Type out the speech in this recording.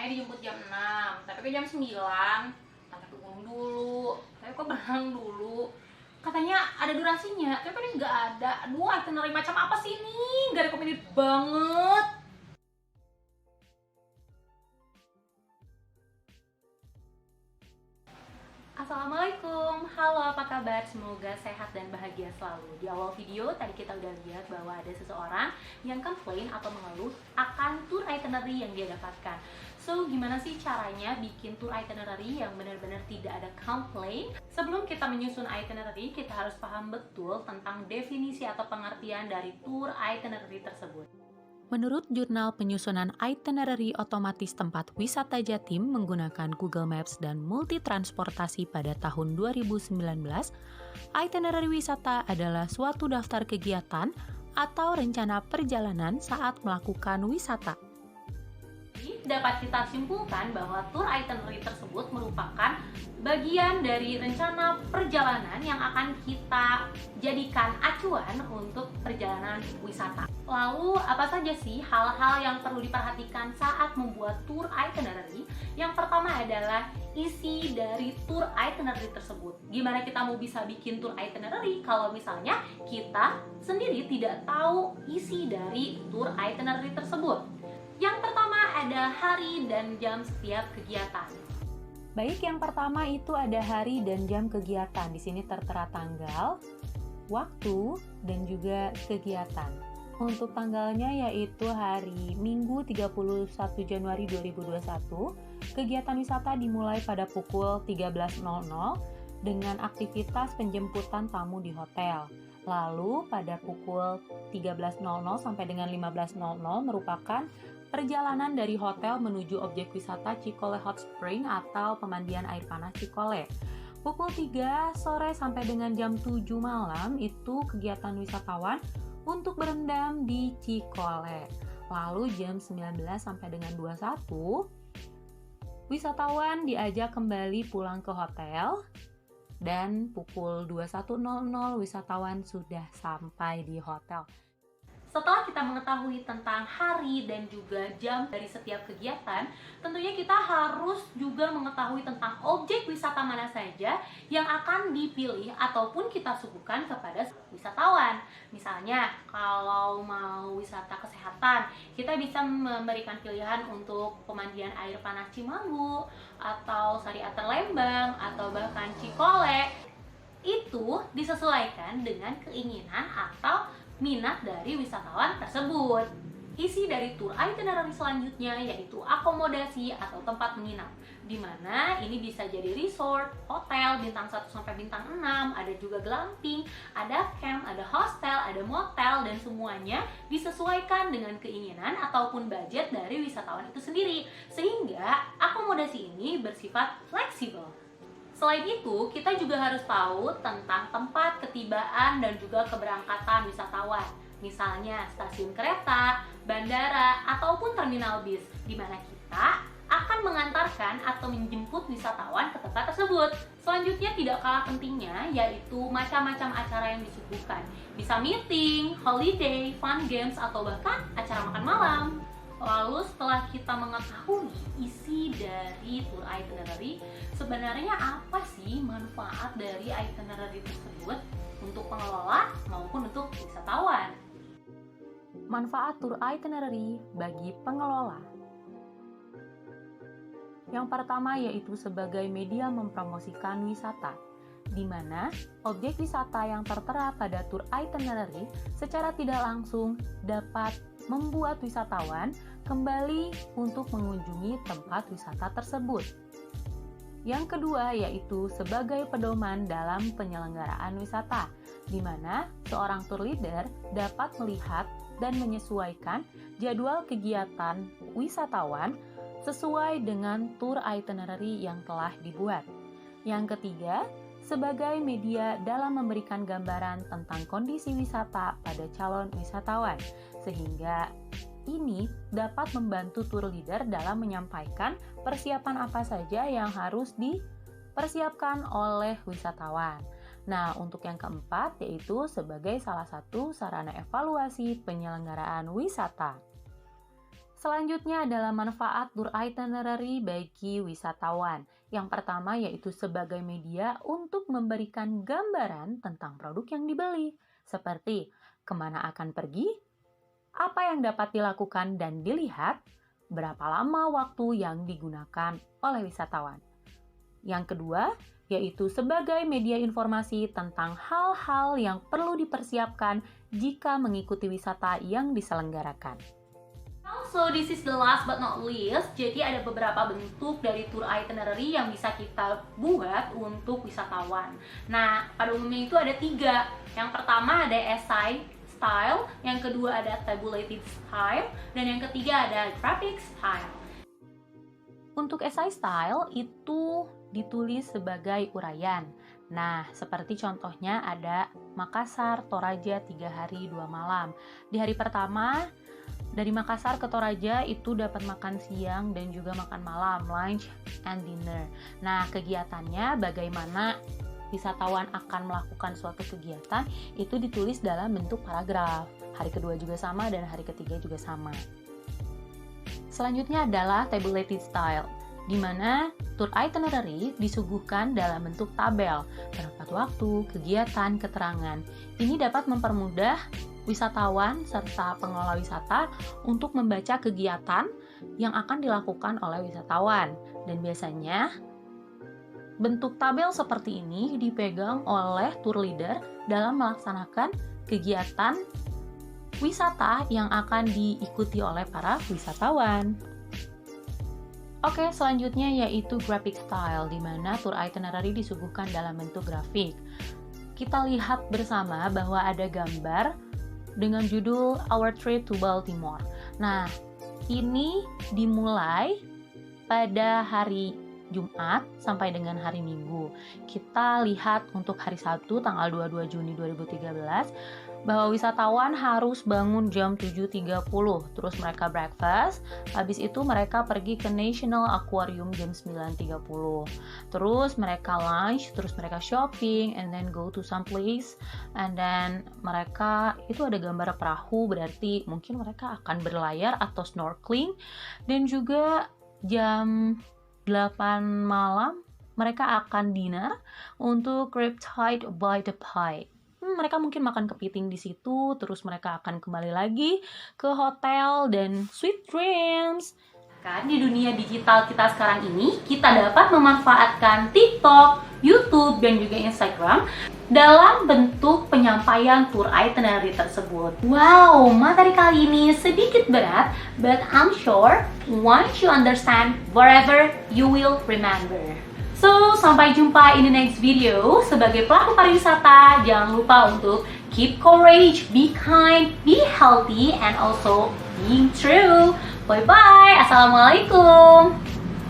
katanya dijemput jam 6, tapi ke jam 9 katanya ke gunung dulu, tapi kok berenang dulu, katanya ada durasinya, tapi kan nggak ada. Aduh, itinerary macam apa sih ini? Nggak recommended banget. Assalamualaikum, halo apa kabar? Semoga sehat dan bahagia selalu. Di awal video tadi kita udah lihat bahwa ada seseorang yang komplain atau mengeluh akan tour itinerary yang dia dapatkan. So, gimana sih caranya bikin tour itinerary yang benar-benar tidak ada komplain? Sebelum kita menyusun itinerary, kita harus paham betul tentang definisi atau pengertian dari tour itinerary tersebut. Menurut Jurnal Penyusunan Itinerary Otomatis Tempat Wisata Jatim menggunakan Google Maps dan multitransportasi pada tahun 2019, itinerary wisata adalah suatu daftar kegiatan atau rencana perjalanan saat melakukan wisata. Dapat kita simpulkan bahwa tour itinerary tersebut merupakan bagian dari rencana perjalanan yang akan kita jadikan acuan untuk perjalanan wisata. Lalu, apa saja sih hal-hal yang perlu diperhatikan saat membuat tour itinerary? Yang pertama adalah isi dari tour itinerary tersebut. Gimana kita mau bisa bikin tour itinerary kalau misalnya kita sendiri tidak tahu isi dari tour itinerary tersebut? Yang pertama ada hari dan jam setiap kegiatan. Baik, yang pertama itu ada hari dan jam kegiatan. Di sini tertera tanggal, waktu, dan juga kegiatan. Untuk tanggalnya yaitu hari Minggu 31 Januari 2021. Kegiatan wisata dimulai pada pukul 13.00 dengan aktivitas penjemputan tamu di hotel. Lalu pada pukul 13.00 sampai dengan 15.00 merupakan perjalanan dari hotel menuju objek wisata Cikole Hot Spring atau pemandian air panas Cikole. Pukul 3 sore sampai dengan jam 7 malam itu kegiatan wisatawan untuk berendam di Cikole. Lalu jam 19 sampai dengan 21 wisatawan diajak kembali pulang ke hotel. Dan pukul 21.00 wisatawan sudah sampai di hotel. Setelah kita mengetahui tentang hari dan juga jam dari setiap kegiatan, tentunya kita harus juga mengetahui tentang objek wisata mana saja yang akan dipilih ataupun kita suguhkan kepada wisatawan. Misalnya, kalau mau wisata kesehatan, kita bisa memberikan pilihan untuk pemandian air panas Cimanggu, atau Sariater Lembang, atau bahkan Cikole. Itu disesuaikan dengan keinginan atau minat dari wisatawan tersebut. Isi dari tour itinerary selanjutnya yaitu akomodasi atau tempat menginap, di mana ini bisa jadi resort, hotel bintang 1 sampai bintang 6, ada juga glamping, ada camp, ada hostel, ada motel, dan semuanya disesuaikan dengan keinginan ataupun budget dari wisatawan itu sendiri, sehingga akomodasi ini bersifat fleksibel. Selain itu, kita juga harus tahu tentang tempat ketibaan dan juga keberangkatan wisatawan. Misalnya stasiun kereta, bandara, ataupun terminal bis, di mana kita akan mengantarkan atau menjemput wisatawan ke tempat tersebut. Selanjutnya tidak kalah pentingnya yaitu macam-macam acara yang disuguhkan. Bisa meeting, holiday, fun games, atau bahkan acara makan malam. Lalu setelah kita mengetahui isi dari tour itinerary, sebenarnya apa sih manfaat dari itinerary tersebut untuk pengelola maupun untuk wisatawan? Manfaat tour itinerary bagi pengelola. Yang pertama yaitu sebagai media mempromosikan wisata, di mana objek wisata yang tertera pada tour itinerary secara tidak langsung dapat membuat wisatawan kembali untuk mengunjungi tempat wisata tersebut. Yang kedua yaitu sebagai pedoman dalam penyelenggaraan wisata, di mana seorang tour leader dapat melihat dan menyesuaikan jadwal kegiatan wisatawan sesuai dengan tour itinerary yang telah dibuat. Yang ketiga, sebagai media dalam memberikan gambaran tentang kondisi wisata pada calon wisatawan, sehingga ini dapat membantu tour leader dalam menyampaikan persiapan apa saja yang harus dipersiapkan oleh wisatawan. Nah, untuk yang keempat yaitu sebagai salah satu sarana evaluasi penyelenggaraan wisata. Selanjutnya adalah manfaat tour itinerary bagi wisatawan. Yang pertama yaitu sebagai media untuk memberikan gambaran tentang produk yang dibeli, seperti kemana akan pergi, apa yang dapat dilakukan dan dilihat, berapa lama waktu yang digunakan oleh wisatawan. Yang kedua, yaitu sebagai media informasi tentang hal-hal yang perlu dipersiapkan jika mengikuti wisata yang diselenggarakan. So this is the last but not least. Jadi ada beberapa bentuk dari tour itinerary yang bisa kita buat untuk wisatawan. Nah, pada umumnya itu ada 3. Yang pertama ada essay style, yang kedua ada tabulated style, dan yang ketiga ada graphic style. Untuk essay style itu ditulis sebagai uraian. Nah, seperti contohnya ada Makassar, Toraja 3 hari 2 malam. Di hari pertama, dari Makassar ke Toraja itu dapat makan siang dan juga makan malam, lunch and dinner. Nah, kegiatannya bagaimana wisatawan akan melakukan suatu kegiatan itu ditulis dalam bentuk paragraf. Hari kedua juga sama dan hari ketiga juga sama. Selanjutnya adalah tabulated style, di mana tour itinerary disuguhkan dalam bentuk tabel, berapa waktu, kegiatan, keterangan. Ini dapat mempermudah wisatawan serta pengelola wisata untuk membaca kegiatan yang akan dilakukan oleh wisatawan. Dan biasanya bentuk tabel seperti ini dipegang oleh tour leader dalam melaksanakan kegiatan wisata yang akan diikuti oleh para wisatawan. Oke, selanjutnya yaitu graphic style, di mana tour itinerary disuguhkan dalam bentuk grafik. Kita lihat bersama bahwa ada gambar dengan judul Our Trip to Baltimore. Nah, ini dimulai pada hari Jumat sampai dengan hari Minggu. Kita lihat untuk hari Sabtu tanggal 22 Juni 2013 bahwa wisatawan harus bangun jam 7.30, terus mereka breakfast, habis itu mereka pergi ke National Aquarium jam 9.30, terus mereka lunch, terus mereka shopping, and then go to some place, and then mereka, itu ada gambar perahu, berarti mungkin mereka akan berlayar atau snorkeling, dan juga jam 8 malam mereka akan dinner untuk Riptide by the Pike. Mereka mungkin makan kepiting di situ, terus mereka akan kembali lagi ke hotel dan sweet dreams. Kan di dunia digital kita sekarang ini, kita dapat memanfaatkan TikTok, YouTube, dan juga Instagram dalam bentuk penyampaian tour itinerary tersebut. Wow, materi kali ini sedikit berat, but I'm sure once you understand, wherever you will remember. So, sampai jumpa in the next video. Sebagai pelaku pariwisata, jangan lupa untuk keep courage, be kind, be healthy, and also being true. Bye-bye. Assalamualaikum.